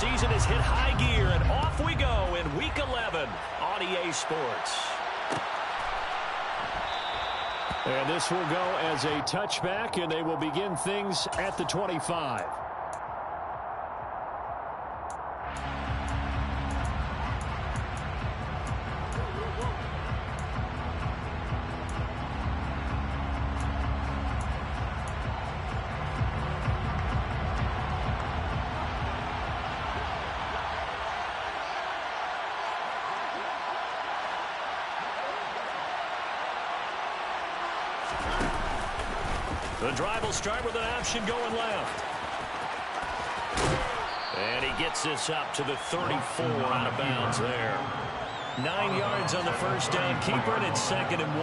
season has hit high gear, and off we go in Week 11 on EA Sports. And this will go as a touchback, and they will begin things at the 25. The drive will start with an option going left. And he gets this up to the 34 out of bounds there. 9 yards on the first down. Keeper, and it's 2nd and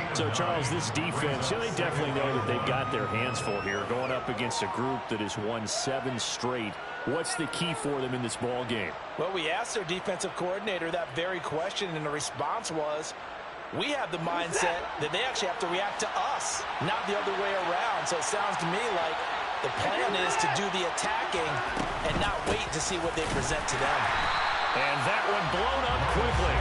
1. So, Charles, this defense, they definitely know that they've got their hands full here going up against a group that has won 7 straight. What's the key for them in this ball game? Well, we asked their defensive coordinator that very question, and the response was, we have the mindset that they actually have to react to us, not the other way around. So it sounds to me like the plan is to do the attacking and not wait to see what they present to them. And that one blown up quickly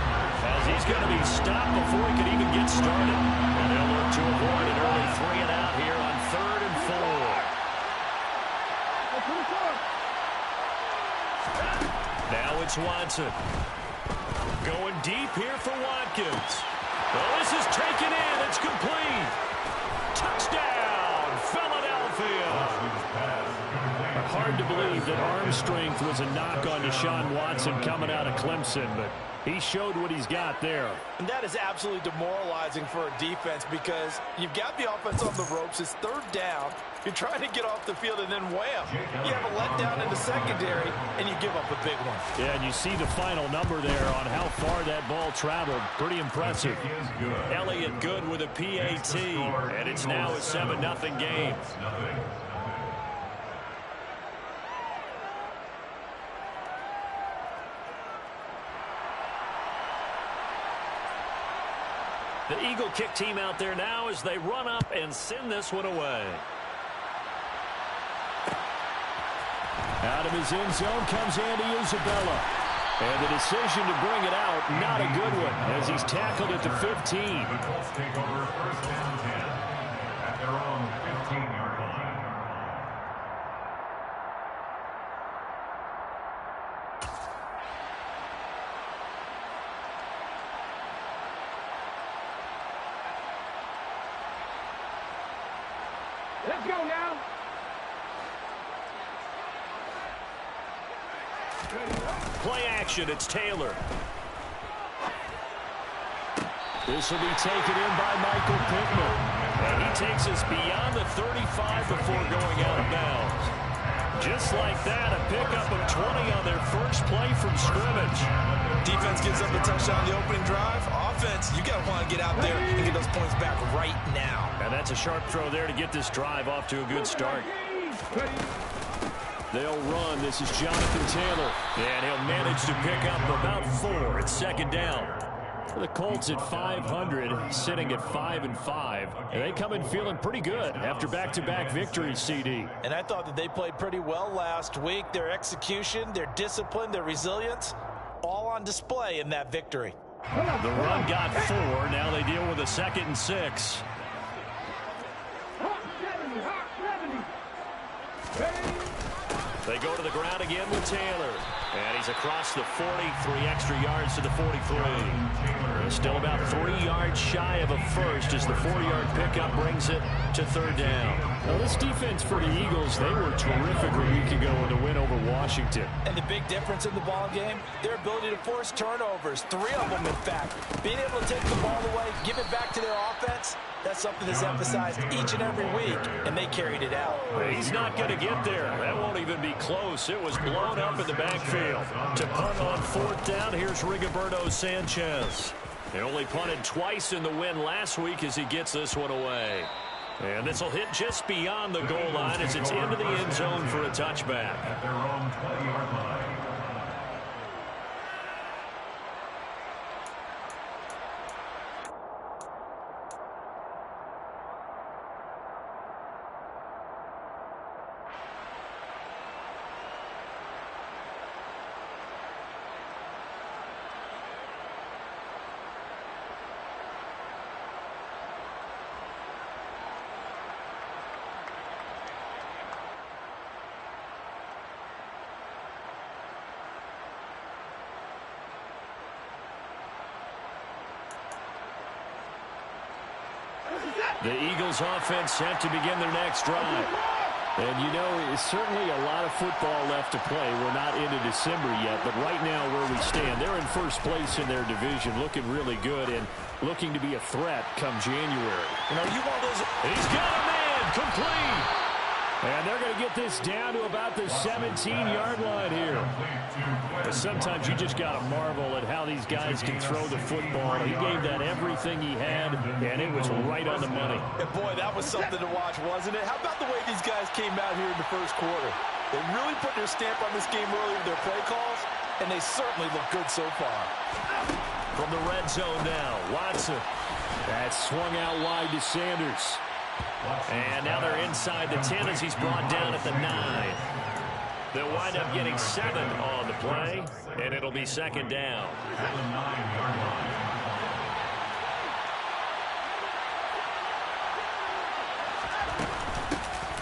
as he's going to be stopped before he could even get started. And they'll look to avoid an early 3 and out here on 3rd and 4. Now it's Watson. Going deep here for Watkins. Well, this is taken in. It's complete. Touchdown, Philadelphia. Hard to believe that arm strength was a knock on Deshaun Watson coming out of Clemson, but he showed what he's got there. And that is absolutely demoralizing for a defense because you've got the offense on the ropes. It's 3rd down. You're trying to get off the field, and then wham, you have a letdown in the secondary, and you give up a big one. Yeah, and you see the final number there on how far that ball traveled. Pretty impressive. Elliott good with a PAT, and it's now a 7-0 game. The Eagle kick team out there now as they run up and send this one away. Out of his end zone comes Andy Isabella. And the decision to bring it out, not a good one, as he's tackled at the 15. The Colts take over 1st and 10 at their own 15-yard line. Let's go now. Play action, it's Taylor. This will be taken in by Michael Pittman. And he takes us beyond the 35 before going out of bounds. Just like that, a pickup of 20 on their first play from scrimmage. Defense gives up a touchdown on the opening drive. Offense, you got to want to get out there and get those points back right now. And that's a sharp throw there to get this drive off to a good start. They'll run. This is Jonathan Taylor. And he'll manage to pick up about 4. It's 2nd down. The Colts at 500, sitting at 5-5. And they come in feeling pretty good after back-to-back victories, CD. And I thought that they played pretty well last week. Their execution, their discipline, their resilience, all on display in that victory. The run got 4. Now they deal with a 2nd and 6. They go to the ground again with Taylor. And he's across the 40, 3 extra yards to the 43. Still about 3 yards shy of a first as the 4-yard pickup brings it to 3rd down. Now, this defense for the Eagles, they were terrific a week ago in the win over Washington. And the big difference in the ball game, their ability to force turnovers, 3 of them in fact. Being able to take the ball away, give it back to their offense, that's something that's emphasized each and every week, and they carried it out. He's not going to get there. That won't even be close. It was blown up in the backfield. To punt on 4th down, here's Rigoberto Sanchez. They only punted twice in the win last week as he gets this one away. And this will hit just beyond the goal line as it's into the end zone for a touchback. At their own 20-yard line. The Eagles offense set to begin their next drive. And you know, it's certainly a lot of football left to play. We're not into December yet, but right now where we stand, they're in first place in their division, looking really good and looking to be a threat come January. You know, you want those... He's got a man, complete. And they're going to get this down to about the 17-yard line here. But sometimes you just got to marvel at how these guys can throw the football. He gave that everything he had, and it was right on the money. And boy, that was something to watch, wasn't it? How about the way these guys came out here in the first quarter? They really put their stamp on this game early with their play calls, and they certainly look good so far. From the red zone now, Watson. That's swung out wide to Sanders. And now they're inside the 10 as he's brought down at the 9. They'll wind up getting 7 on the play, and it'll be second down. At the 9-yard line.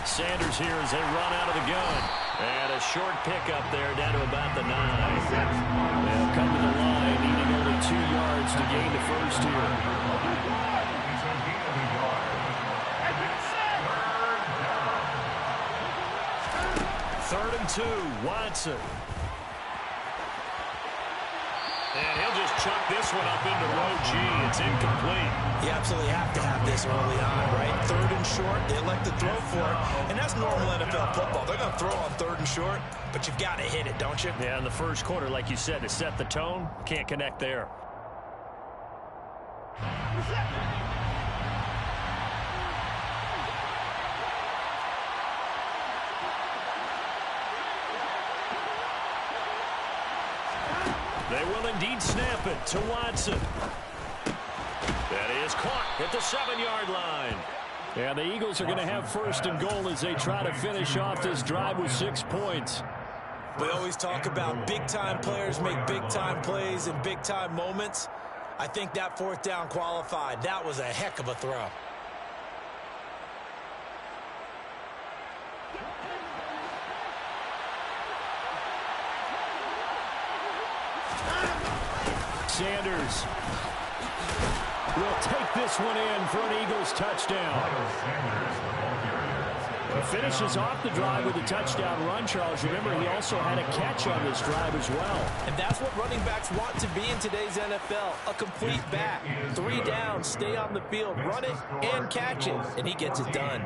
Sanders here as they run out of the gun. And a short pickup there down to about the 9. They'll come to the line, needing only 2 yards to gain the first here. 3rd and 2, Watson. And he'll just chuck this one up into row G. It's incomplete. You absolutely have to have this early on, right? 3rd and short, they elect to throw for it. And that's normal NFL football. They're going to throw on 3rd and short, but you've got to hit it, don't you? Yeah, in the first quarter, like you said, to set the tone, can't connect there. They will indeed snap it to Watson. That is caught at the 7-yard line. Yeah, the Eagles are going to have 1st and goal as they try to finish off this drive with 6 points. We always talk about big-time players make big-time plays in big-time moments. I think that 4th down qualified. That was a heck of a throw. Sanders will take this one in for an Eagles touchdown. He finishes off the drive with a touchdown run, Charles. Remember, he also had a catch on this drive as well. And that's what running backs want to be in today's NFL, a complete back. 3 downs, stay on the field, run it, and catch it, and he gets it done.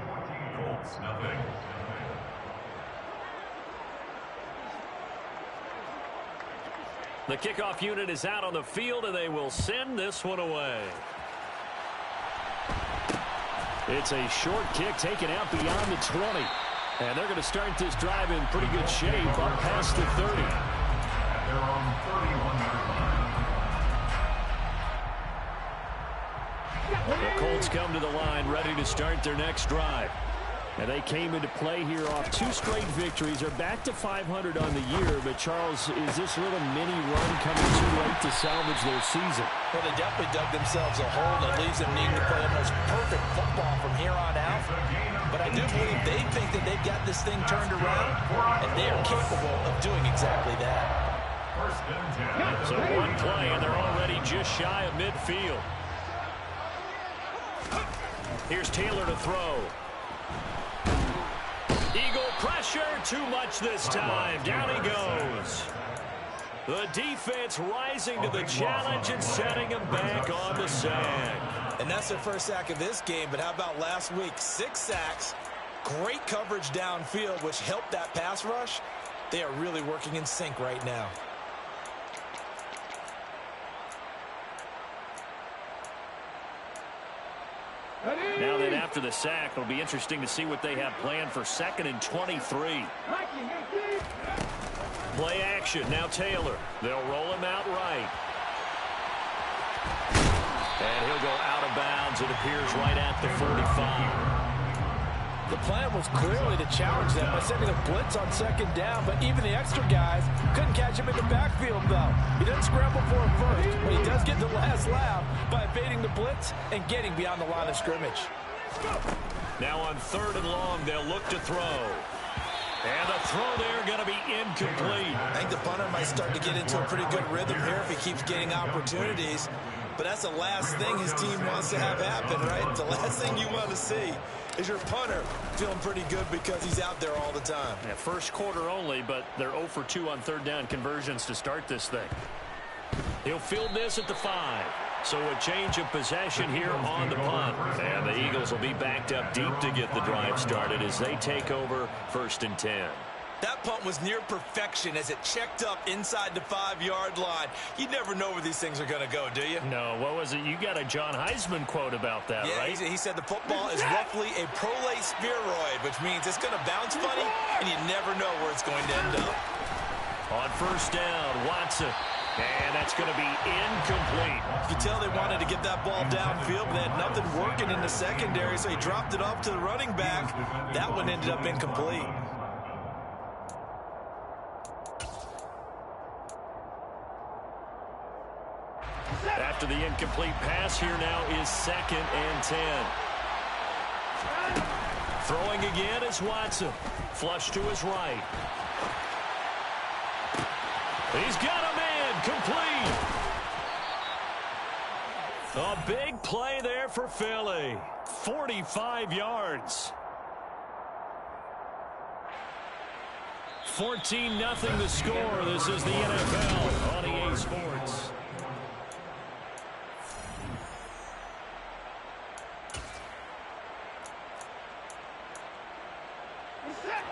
The kickoff unit is out on the field, and they will send this one away. It's a short kick taken out beyond the 20. And they're going to start this drive in pretty good shape up past the 30. At their own 31-yard line. The Colts come to the line ready to start their next drive. And they came into play here off 2 straight victories. They're back to 500 on the year. But, Charles, is this little mini run coming too late to salvage their season? Well, they definitely dug themselves a hole that leaves them needing to play almost perfect football from here on out. But I do believe they think that they've got this thing turned around, and they are capable of doing exactly that. So one play, and they're already just shy of midfield. Here's Taylor to throw. Eagle pressure, too much this time. Down he goes. The defense rising to the challenge and setting him back on the sack. And that's their first sack of this game, but how about last week? 6 sacks, great coverage downfield, which helped that pass rush. They are really working in sync right now. Now then, after the sack, it'll be interesting to see what they have planned for 2nd and 23. Play action. Now Taylor. They'll roll him out right. And he'll go out of bounds, it appears, right at the 45. The plan was clearly to challenge them by sending a blitz on 2nd down, but even the extra guys couldn't catch him in the backfield, though. He doesn't scramble for a first, but he does get the last laugh by evading the blitz and getting beyond the line of scrimmage. Now on 3rd and long, they'll look to throw. And the throw there going to be incomplete. I think the punter might start to get into a pretty good rhythm here if he keeps getting opportunities. but that's the last thing his team wants to have happen, right? The last thing you want to see is your punter feeling pretty good because he's out there all the time. Yeah, first quarter only, but they're 0 for 2 on third down conversions to start this thing. He'll field this at the 5. So a change of possession here on the punt. And the Eagles will be backed up deep to get the drive started as they take over 1st and 10. That punt was near perfection as it checked up inside the 5-yard line. You never know where these things are going to go, do you? No, what was it? You got a John Heisman quote about that, yeah, right? He said the football is roughly a prolate spheroid, which means it's going to bounce funny, and you never know where it's going to end up. On 1st down, Watson. And that's going to be incomplete. You can tell they wanted to get that ball downfield, but they had nothing working in the secondary, so he dropped it off to the running back. That one ended up incomplete. After the incomplete pass, here now is 2nd and 10. Throwing again is Watson. Flush to his right. He's got a man, complete. A big play there for Philly. 45 yards. 14-0 the score. This is the NFL on EA Sports.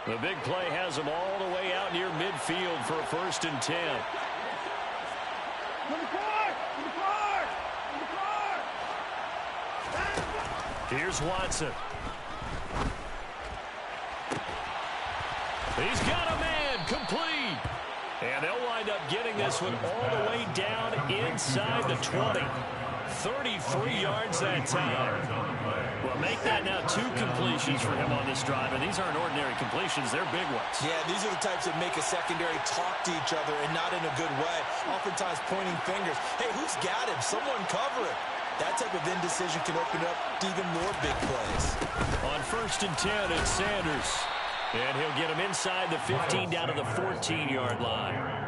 The big play has him all the way out near midfield for a 1st and 10. Here's Watson. He's got a man, complete. And they'll wind up getting this one all the way down inside the 20. 33 yards that time. Well, make that now 2 completions for him on this drive, and these aren't ordinary completions. They're big ones. Yeah, these are the types that make a secondary talk to each other and not in a good way. Oftentimes pointing fingers. Hey, who's got him? Someone cover it. That type of indecision can open up to even more big plays. On 1st and 10, it's Sanders. And he'll get him inside the 15 down to the 14-yard line.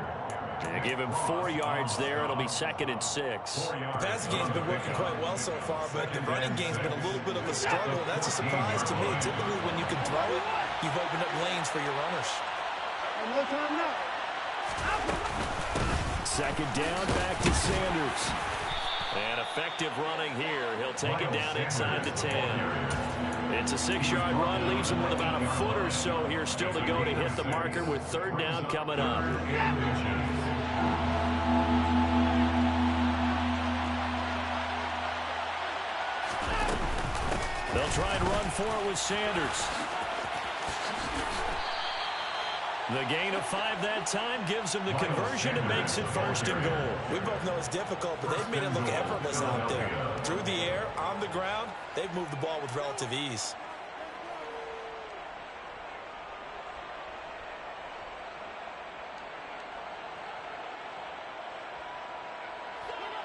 They give him 4 yards there. It'll be 2nd and 6. The passing game's been working quite well so far, but the running game's been a little bit of a struggle. That's a surprise to me. Typically, when you can throw it, you've opened up lanes for your runners. 2nd down, back to Sanders. And effective running here. He'll take it down inside the 10. It's a 6-yard run. Leaves him with about a foot or so here still to go to hit the marker with 3rd down coming up. They'll try and run for it with Sanders. The gain of 5 that time gives him the conversion and makes it 1st and goal. We both know it's difficult, but they've made it look effortless out there. Through the air, on the ground, they've moved the ball with relative ease.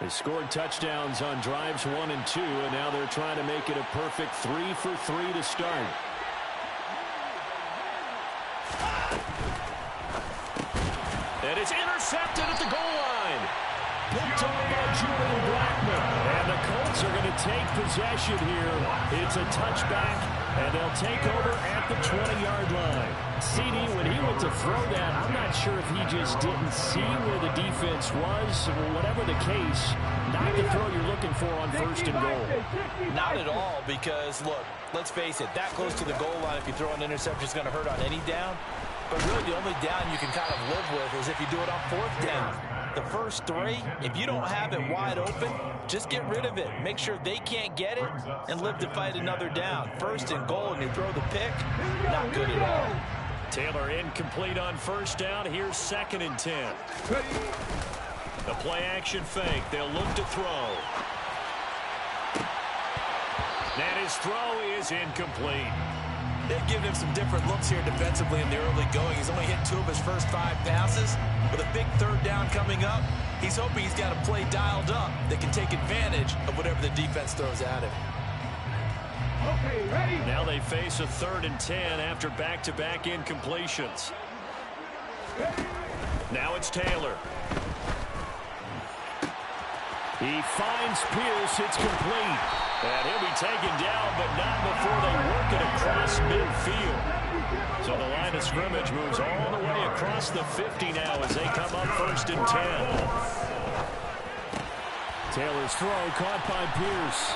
They scored touchdowns on drives 1 and 2, and now they're trying to make it a perfect 3 for 3 to start. And it's intercepted at the goal line. Picked off by Julian Blackmon. And the Colts are going to take possession here. It's a touchback, and they'll take over at the 20-yard line. CD, when he went to throw that, I'm not sure if he just didn't see where the defense was. Whatever the case, not the throw you're looking for on 1st and goal. Not at all, because, look, let's face it, that close to the goal line, if you throw an interception, is going to hurt on any down. But really, the only down you can kind of live with is if you do it on 4th down. The first 3, if you don't have it wide open, just get rid of it. Make sure they can't get it and live to fight another down. 1st and goal, and you throw the pick, not good at all. Taylor incomplete on 1st down. Here's 2nd and 10. The play-action fake. They'll look to throw. And his throw is incomplete. They've given him some different looks here defensively in the early going. He's only hit 2 of his first 5 passes. With a big 3rd down coming up, he's hoping he's got a play dialed up that can take advantage of whatever the defense throws at him. Okay, ready? Now they face a 3rd and 10 after back-to-back incompletions. Now it's Taylor. He finds Pierce. It's complete. And he'll be taken down, but not before they work it across midfield. So the line of scrimmage moves all the way across the 50 now as they come up 1st and 10. Taylor's throw caught by Pierce.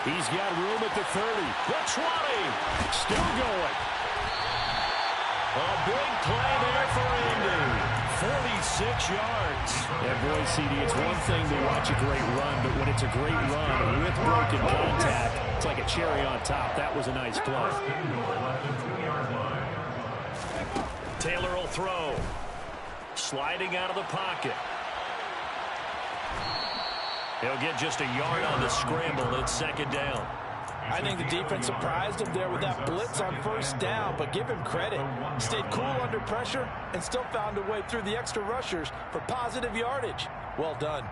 He's got room at the 30. The 20. Still going. A big play there for Indy. 46 yards. And boy, CD, it's one thing to watch a great run, but when it's a great run with broken contact, it's like a cherry on top. That was a nice play. Taylor will throw. Sliding out of the pocket. He'll get just a yard on the scramble. It's 2nd down. I think the defense surprised him there with that blitz on 1st down, but give him credit. Stayed cool under pressure and still found a way through the extra rushers for positive yardage. Well done.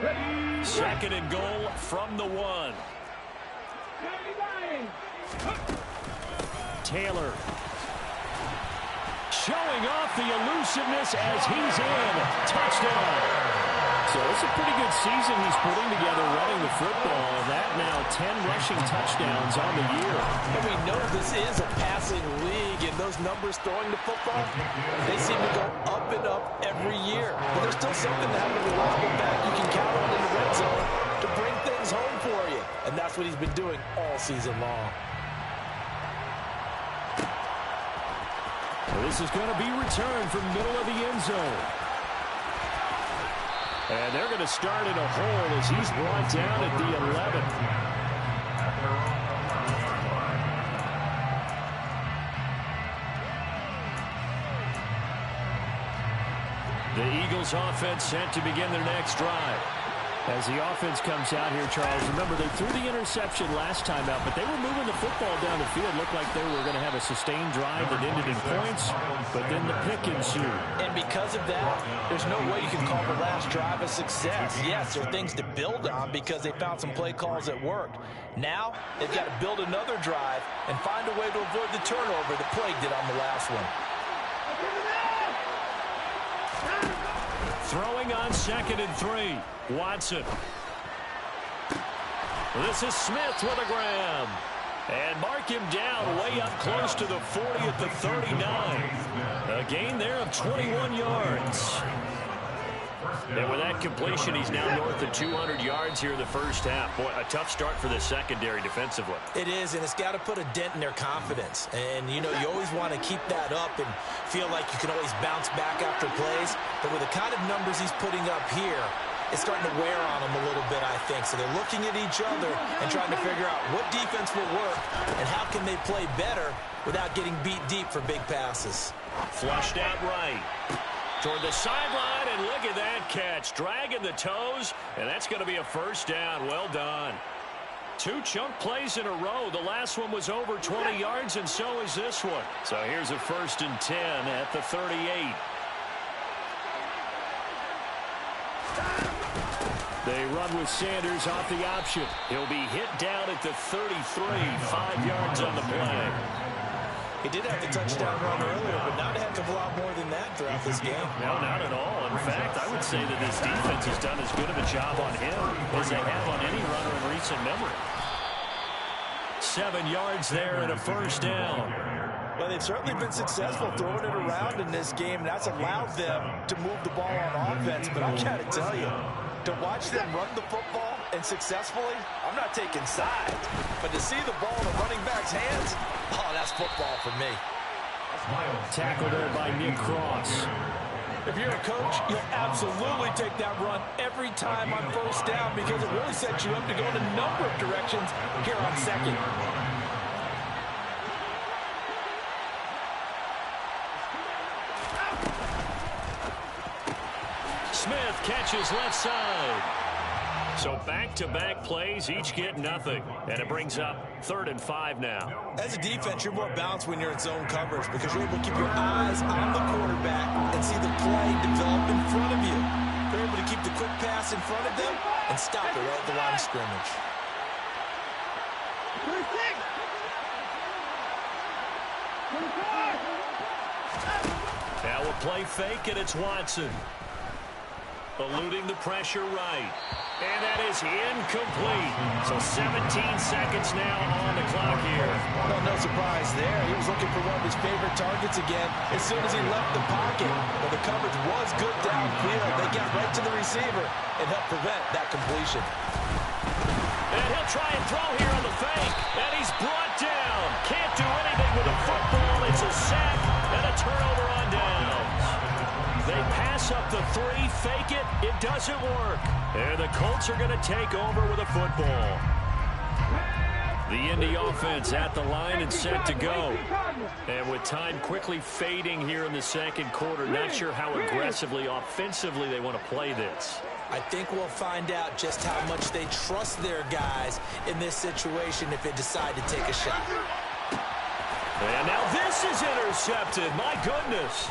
Ready. 2nd and goal from the 1. Taylor showing off the elusiveness as he's in. Touchdown. So it's a pretty good season he's putting together running the football. That now 10 rushing touchdowns on the year. And we know this is a passing league, and those numbers throwing the football, they seem to go up and up every year. But there's still something to having a reliable back you can count on in the red zone to bring things home for you. And that's what he's been doing all season long. This is going to be returned from middle of the end zone. And they're going to start in a hole as he's brought down at the 11. The Eagles offense set to begin their next drive. As the offense comes out here, Charles, remember they threw the interception last time out, but they were moving the football down the field. Looked like they were going to have a sustained drive that ended in points, but then the pick ensued. And because of that, there's no way you can call the last drive a success. Yes, there are things to build on because they found some play calls that worked. Now, they've got to build another drive and find a way to avoid the turnover that plagued it on the last one. Throwing on 2nd and 3. Watson. This is Smith with a grab. And mark him down way up close to the 40 at the 39. A gain there of 21 yards. And with that completion, he's now north of 200 yards here in the 1st half. Boy, a tough start for the secondary defensively. It is, and it's got to put a dent in their confidence. And, you know, you always want to keep that up and feel like you can always bounce back after plays. But with the kind of numbers he's putting up here, it's starting to wear on them a little bit, I think. So they're looking at each other and trying to figure out what defense will work and how can they play better without getting beat deep for big passes. Flushed out right. Toward the sideline, and look at that catch. Dragging the toes, and that's going to be a 1st down. Well done. 2 chunk plays in a row. The last one was over 20 yards, and so is this one. So here's a 1st and 10 at the 38. They run with Sanders off the option. He'll be hit down at the 33, 5 yards on the play. He did have the touchdown run earlier, but not a heck of a lot more than that throughout this game. No, not at all. In fact, I would say that this defense has done as good of a job on him as they have on any runner in recent memory. 7 yards there and a 1st down. Well, they've certainly been successful throwing it around in this game, and that's allowed them to move the ball on offense. But I got to tell you, to watch them run the football and successfully, I'm not taking sides. But to see the ball in a running back's hands, oh, that's football for me. Tackled there by Nick Cross. If you're a coach, you'll absolutely take that run every time on 1st down because it really sets you up to go in a number of directions here on 2nd. Smith catches left side. So back-to-back plays, each get nothing. And it brings up 3rd and 5 now. As a defense, you're more balanced when you're in zone coverage because you're able to keep your eyes on the quarterback and see the play develop in front of you. They're able to keep the quick pass in front of them and stop it right at the line of scrimmage. Now we'll play fake, and it's Watson. Eluding the pressure right. And that is incomplete. So 17 seconds now on the clock here. Well, no surprise there. He was looking for one of his favorite targets again as soon as he left the pocket. But the coverage was good downfield. They got right to the receiver and helped prevent that completion. And he'll try and throw here on the fake. And he's brought down. Can't do anything with the football. It's a sack and a turnover on downs. They pass up the 3, fake it. It doesn't work. And the Colts are going to take over with a football. The Indy offense at the line and set to go. And with time quickly fading here in the second quarter, not sure how aggressively, offensively they want to play this. I think we'll find out just how much they trust their guys in this situation if they decide to take a shot. And now this is intercepted. My goodness.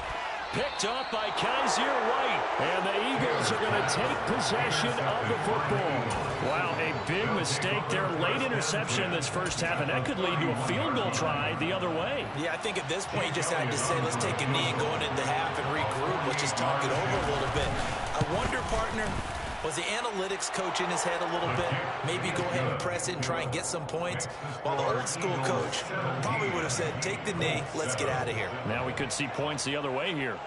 Picked up by Kaiser White. And the Eagles are going to take possession of the football. Wow, a big mistake there. Late interception in this first half, and that could lead to a field goal try the other way. Yeah, I think at this point you just had to say, let's take a knee and go into half and regroup. Let's just talk it over a little bit. I wonder, partner, was the analytics coach in his head a little bit? Maybe go ahead and press it and try and get some points. While the old school coach probably would have said, take the knee, let's get out of here. Now we could see points the other way here.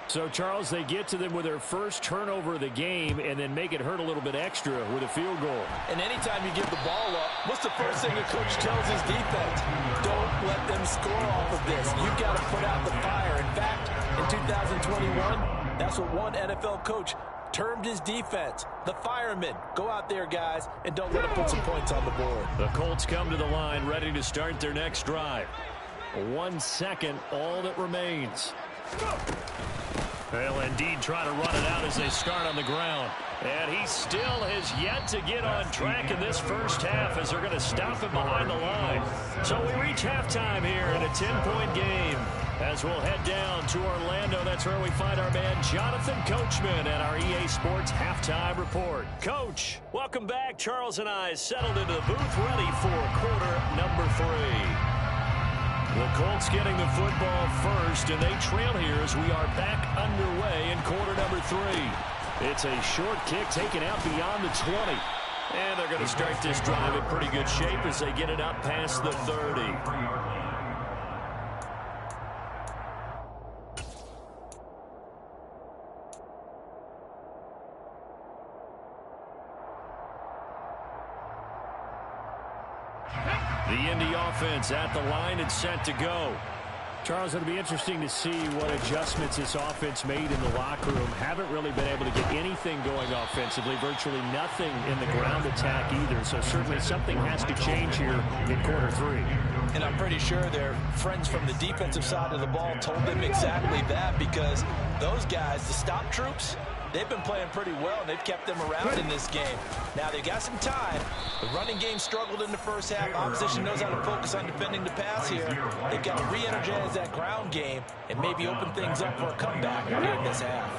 So, Charles, they get to them with their first turnover of the game and then make it hurt a little bit extra with a field goal. And anytime you give the ball up, what's the first thing a coach tells his defense? Don't let them score off of this. You've got to put out the fire. In fact, in 2021, that's what one NFL coach termed his defense. The firemen. Go out there, guys, and don't let them put some points on the board. The Colts come to the line ready to start their next drive. 1 second, all that remains. They'll indeed try to run it out as they start on the ground. And he still has yet to get on track in this first half as they're going to stop him behind the line. So we reach halftime here in a 10-point game. As we'll head down to Orlando, that's where we find our man Jonathan Coachman at our EA Sports Halftime Report. Coach, welcome back. Charles and I settled into the booth ready for quarter number 3. The Colts getting the football first, and they trail here as we are back underway in quarter number 3. It's a short kick taken out beyond the 20. And they're going to start this drive in pretty good shape as they get it up past the 30. The Indy offense at the line and set to go. Charles, it'll be interesting to see what adjustments this offense made in the locker room. Haven't really been able to get anything going offensively, virtually nothing in the ground attack either. So certainly something has to change here in quarter 3. And I'm pretty sure their friends from the defensive side of the ball told them exactly that, because those guys, the stop troops, they've been playing pretty well, and they've kept them around in this game. Now, they've got some time. The running game struggled in the first half. Opposition knows how to focus on defending the pass here. They've got to re-energize that ground game and maybe open things up for a comeback here in this half.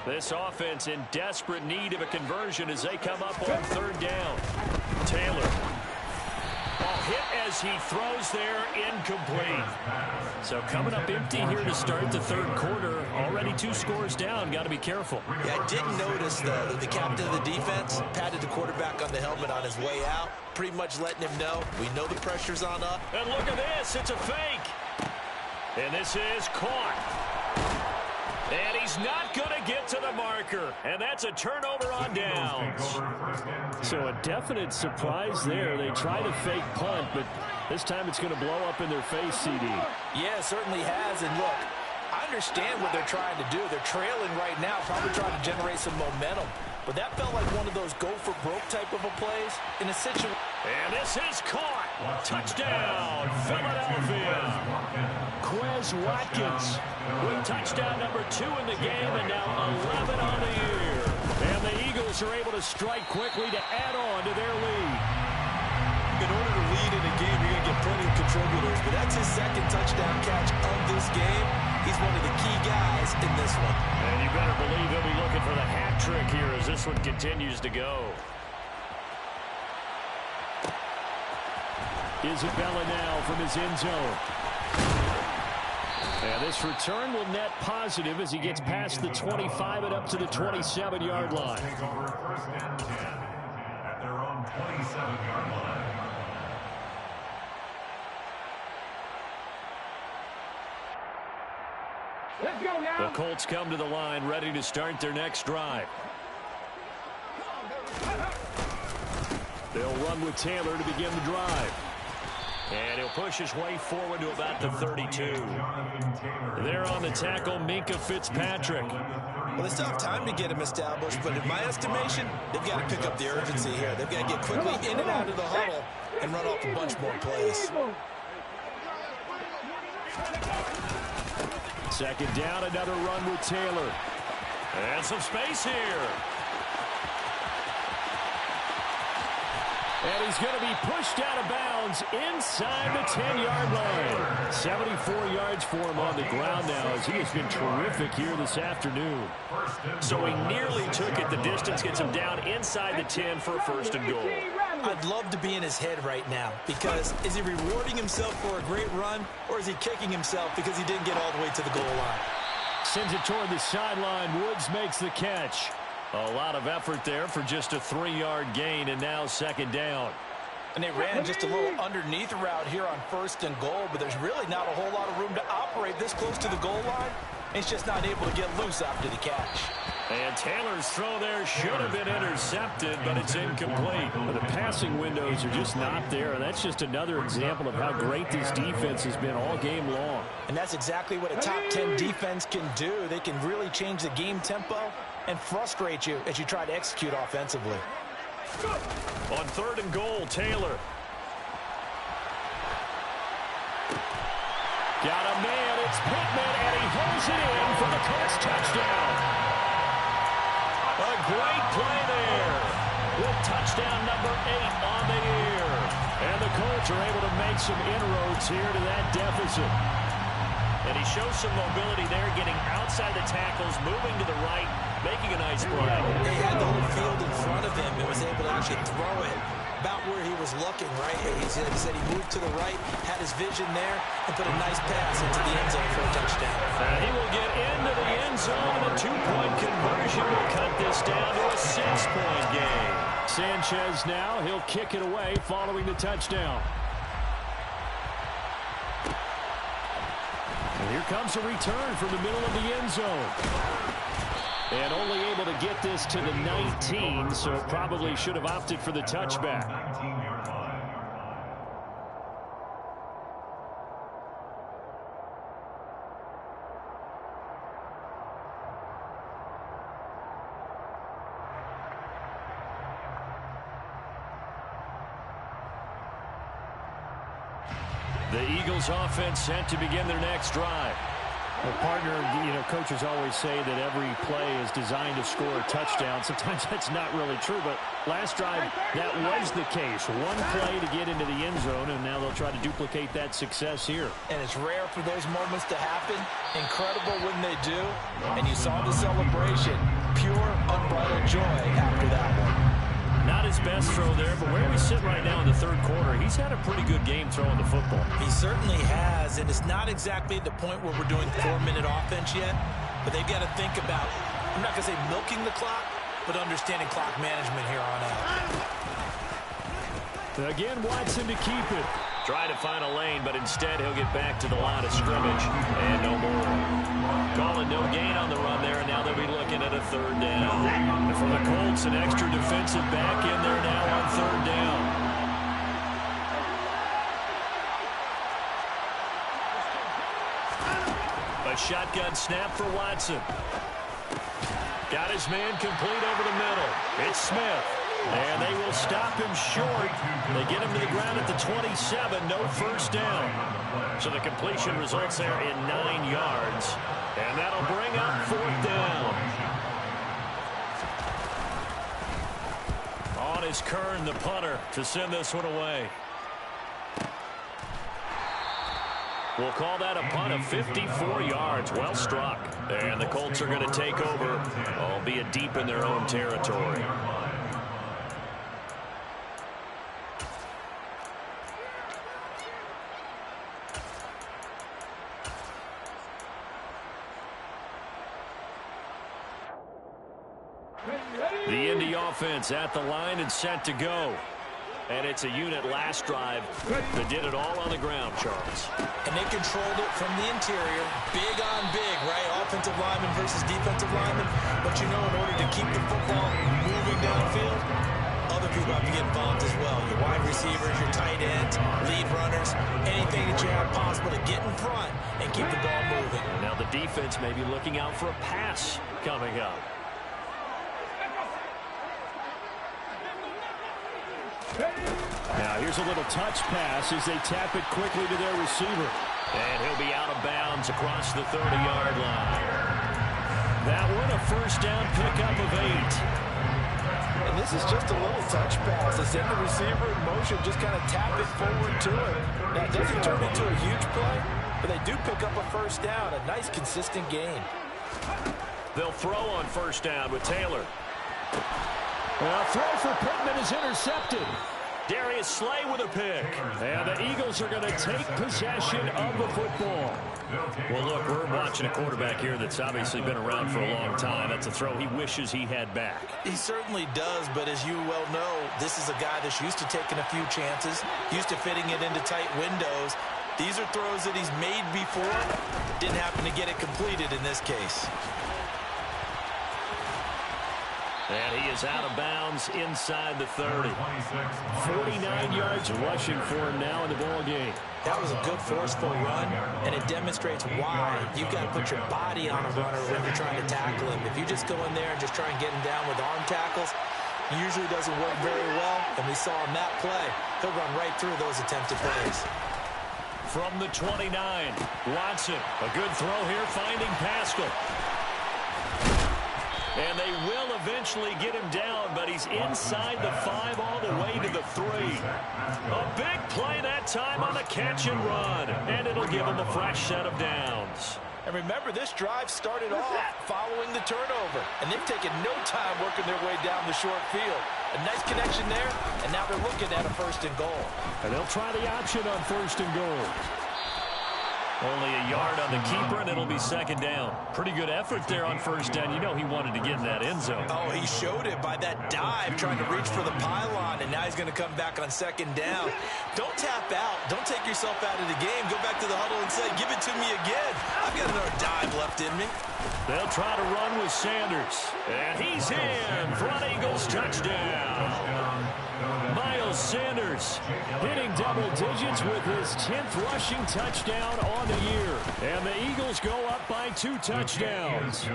This offense in desperate need of a conversion as they come up on third down. Taylor. Hit as he throws there, incomplete. So coming up empty here to start the third quarter. Already 2 scores down. Got to be careful. Yeah, I didn't notice the captain of the defense patted the quarterback on the helmet on his way out, pretty much letting him know, we know the pressure's on up. And look at this. It's a fake. And this is caught. And he's not going to get to the marker. And that's a turnover on downs. So a definite surprise there. They try to fake punt, but this time it's going to blow up in their face, CD. Yeah, it certainly has. And look, I understand what they're trying to do. They're trailing right now, probably trying to generate some momentum. But that felt like one of those go-for-broke type of a plays in a situation. And this is caught. Touchdown, Philadelphia. Quez Watkins with touchdown number 2 in the game, and now 11 on the year. And the Eagles are able to strike quickly to add on to their lead. In order to lead in a game, you're going to get plenty of contributors, but that's his second touchdown catch of this game. He's one of the key guys in this one. And you better believe he'll be looking for the hat trick here as this one continues to go. Isabella now from his end zone. And this return will net positive as he gets past the 25 and up to the 27-yard line. Take over first and 10 at their own 27-yard line. Let's go now. The Colts come to the line ready to start their next drive. They'll run with Taylor to begin the drive. And he'll push his way forward to about the 32. There on the tackle, Minkah Fitzpatrick. Well, they still have time to get him established, but in my estimation, they've got to pick up the urgency here. They've got to get quickly in and out of the huddle and run off a bunch more plays. Second down, another run with Taylor. And some space here. And he's going to be pushed out of bounds inside the 10-yard line. 74 yards for him on the ground now as he has been terrific here this afternoon. So he nearly took it. The distance gets him down inside the 10 for a first and goal. I'd love to be in his head right now because is he rewarding himself for a great run or is he kicking himself because he didn't get all the way to the goal line? Sends it toward the sideline. Woods makes the catch. A lot of effort there for just a 3-yard gain, and now second down. And they ran just a little underneath route here on first and goal, but there's really not a whole lot of room to operate this close to the goal line. He's just not able to get loose after the catch. And Taylor's throw there should have been intercepted, but it's incomplete. But the passing windows are just not there, and that's just another example of how great this defense has been all game long. And that's exactly what a top 10 defense can do. They can really change the game tempo and frustrate you as you try to execute offensively. On third and goal, Taylor. Got a man, it's Pittman, and he holds it in for the Colts touchdown. A great play there. With touchdown number 8 on the year. And the Colts are able to make some inroads here to that deficit. And he shows some mobility there, getting outside the tackles, moving to the right, making a nice play. He had the whole field in front of him and was able to actually throw it about where he was looking, right? He said he moved to the right, had his vision there, and put a nice pass into the end zone for a touchdown. And he will get into the end zone. A 2-point conversion will cut this down to a 6-point game. Sanchez now, he'll kick it away following the touchdown. And here comes a return from the middle of the end zone. And only able to get this to the 19, so probably should have opted for the touchback. 19-yard line. The Eagles offense set to begin their next drive. Well, partner, coaches always say that every play is designed to score a touchdown. Sometimes that's not really true, but last drive, that was the case. One play to get into the end zone, and now they'll try to duplicate that success here. And it's rare for those moments to happen. Incredible when they do. And you saw the celebration. Pure, unbridled joy after that one. Not his best throw there, but where we sit right now in the third quarter, he's had a pretty good game throwing the football. He certainly has, and it's not exactly at the point where we're doing 4-minute offense yet, but they've got to think about, I'm not going to say milking the clock, but understanding clock management here on out. Again, Watson to keep it. Try to find a lane, but instead he'll get back to the line of scrimmage, and no more. Calling no gain on the run there, and now they'll be looking at a third down. And for the Colts, an extra defensive back in there now on third down. A shotgun snap for Watson. Got his man complete over the middle. It's Smith. And they will stop him short. They get him to the ground at the 27. No first down. So the completion results there in 9 yards. And that'll bring up fourth down. On is Kern, the punter, to send this one away. We'll call that a punt of 54 yards. Well struck. And the Colts are going to take over, albeit deep in their own territory. The Indy offense at the line and set to go. And it's a unit last drive that did it all on the ground, Charles. And they controlled it from the interior. Big on big, right? Offensive lineman versus defensive lineman. But you know, in order to keep the football moving downfield, other people have to get involved as well. Your wide receivers, your tight ends, lead runners, anything that you have possible to get in front and keep the ball moving. Now the defense may be looking out for a pass coming up. Now here's a little touch pass as they tap it quickly to their receiver. And he'll be out of bounds across the 30-yard line. That one a first down pickup of 8. And this is just a little touch pass. They send the receiver in motion, just kind of tap it forward to it. Now, it doesn't turn into a huge play, but they do pick up a first down. A nice, consistent gain. They'll throw on first down with Taylor. Well, throw for Pittman is intercepted. Darius Slay with a pick. And the Eagles are going to take possession of the football. Well, look, we're watching a quarterback here that's obviously been around for a long time. That's a throw he wishes he had back. He certainly does, but as you well know, this is a guy that's used to taking a few chances, used to fitting it into tight windows. These are throws that he's made before. Didn't happen to get it completed in this case. And he is out of bounds inside the 30. 49 yards rushing for him now in the ball game. That was a good forceful run, and it demonstrates why you've got to put your body on a runner when you're trying to tackle him. If you just go in there and just try and get him down with arm tackles, it usually doesn't work very well, and we saw on that play, he'll run right through those attempted plays. From the 29, Watson, a good throw here, finding Pascal. And they will eventually get him down, but he's inside the 5 all the way to the 3. A big play that time on the catch and run, and it'll give him a fresh set of downs. And remember, this drive started off following the turnover, and they've taken no time working their way down the short field. A nice connection there, and now they're looking at a first and goal. And they'll try the option on first and goal. Only a yard on the keeper, and it'll be second down. Pretty good effort there on first down. You know he wanted to get in that end zone. Oh, he showed it by that dive, trying to reach for the pylon, and now he's going to come back on second down. Don't tap out. Don't take yourself out of the game. Go back to the huddle and say, give it to me again. I've got another dive left in me. They'll try to run with Sanders. And he's in for an Eagles touchdown. Miles Sanders hitting double digits with his 10th rushing touchdown on the year. And the Eagles go up by 2 touchdowns.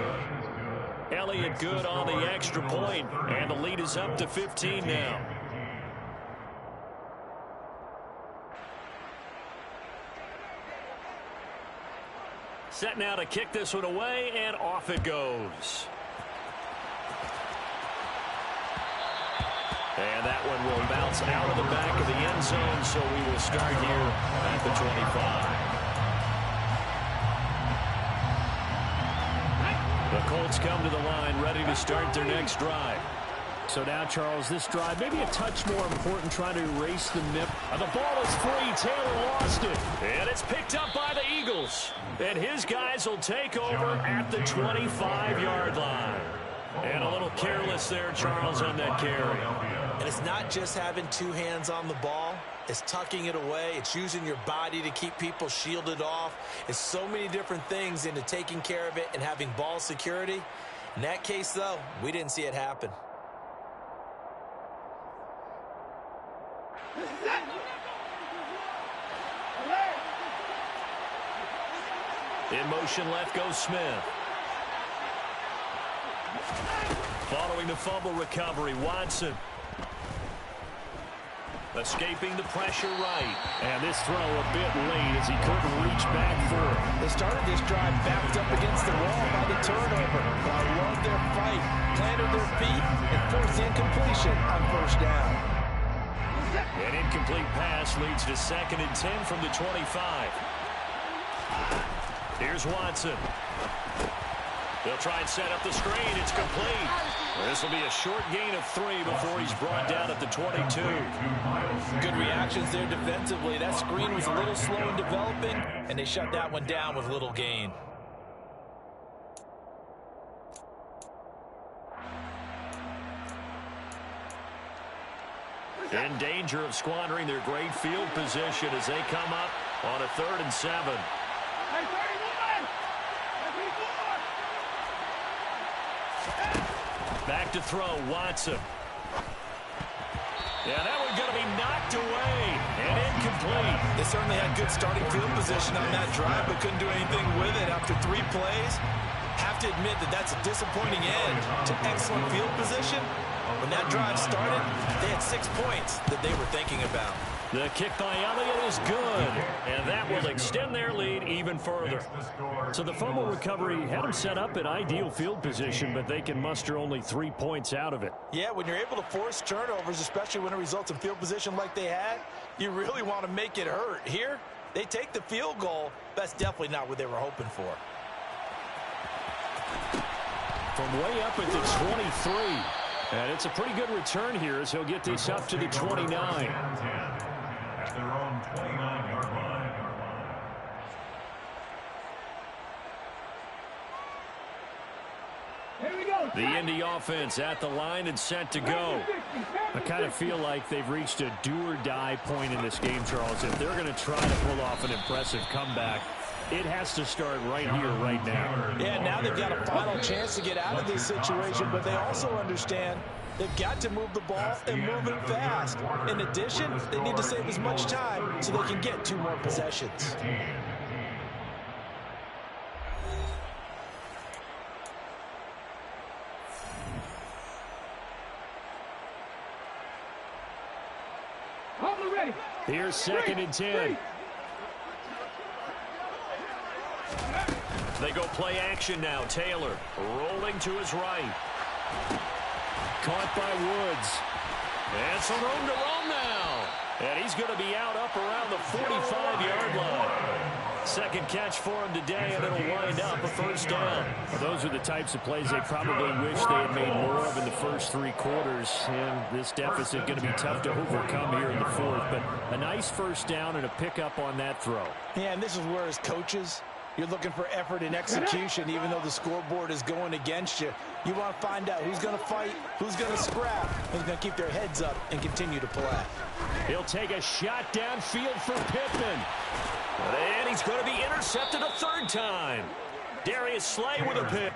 Elliott good on the extra point, and the lead is up to 15 now. Set now to kick this one away, and off it goes. And that one will bounce out of the back of the end zone, so we will start here at the 25. The Colts come to the line, ready to start their next drive. So now, Charles, this drive maybe a touch more important, trying to erase the nip. And the ball is free. Taylor lost it. And it's picked up by the Eagles. And his guys will take over at the 25-yard line. And a little careless there, Charles, on that carry. And it's not just having 2 hands on the ball. It's tucking it away. It's using your body to keep people shielded off. It's so many different things into taking care of it and having ball security. In that case, though, we didn't see it happen. In motion left goes Smith. Following the fumble recovery, Watson. Escaping the pressure right. And this throw a bit late as he couldn't reach back for it. They started this drive backed up against the wall by the turnover. But I love their fight, planted their feet, and forced the incompletion on first down. An incomplete pass leads to 2nd and 10 from the 25. Here's Watson. They'll try and set up the screen. It's complete. This will be a short gain of 3 before he's brought down at the 22. Good reactions there defensively. That screen was a little slow in developing, and they shut that one down with little gain. In danger of squandering their great field position as they come up on a 3rd and 7. Back to throw, Watson. Yeah, that one's going to be knocked away and incomplete. They certainly had good starting field position on that drive, but couldn't do anything with it after 3 plays. Have to admit that that's a disappointing end to excellent field position. When that drive started, they had 6 points that they were thinking about. The kick by Elliott is good, and that will extend their lead even further. So the fumble recovery had them set up in ideal field position, but they can muster only 3 points out of it. Yeah, when you're able to force turnovers, especially when it results in field position like they had, you really want to make it hurt. Here, they take the field goal. That's definitely not what they were hoping for. From way up at the 23. And it's a pretty good return here as he'll get this up to the 29. At their own 29-yard line. The Indy offense at the line and set to go. I kind of feel like they've reached a do-or-die point in this game, Charles. If they're going to try to pull off an impressive comeback, it has to start right here, right now. Yeah, now they've got a final chance to get out of this situation, but they also understand they've got to move the ball and move it fast. In addition, they need to save as much time so they can get 2 more possessions. Here's 2nd and 10. They go play action now. Taylor rolling to his right. Caught by Woods. And some room to roam now. And he's going to be out up around the 45-yard line. 2nd catch for him today, and it'll wind up a 1st down. Well, those are the types of plays they probably wish they had made more of in the first 3 quarters. And this deficit going to be tough to overcome here in the 4th. But a nice 1st down and a pickup on that throw. Yeah, and this is where, as coaches, you're looking for effort and execution, even though the scoreboard is going against you. You want to find out who's going to fight, who's going to scrap, who's going to keep their heads up and continue to play. He'll take a shot downfield for Pittman. And he's going to be intercepted a 3rd time. Darius Slay with a pick.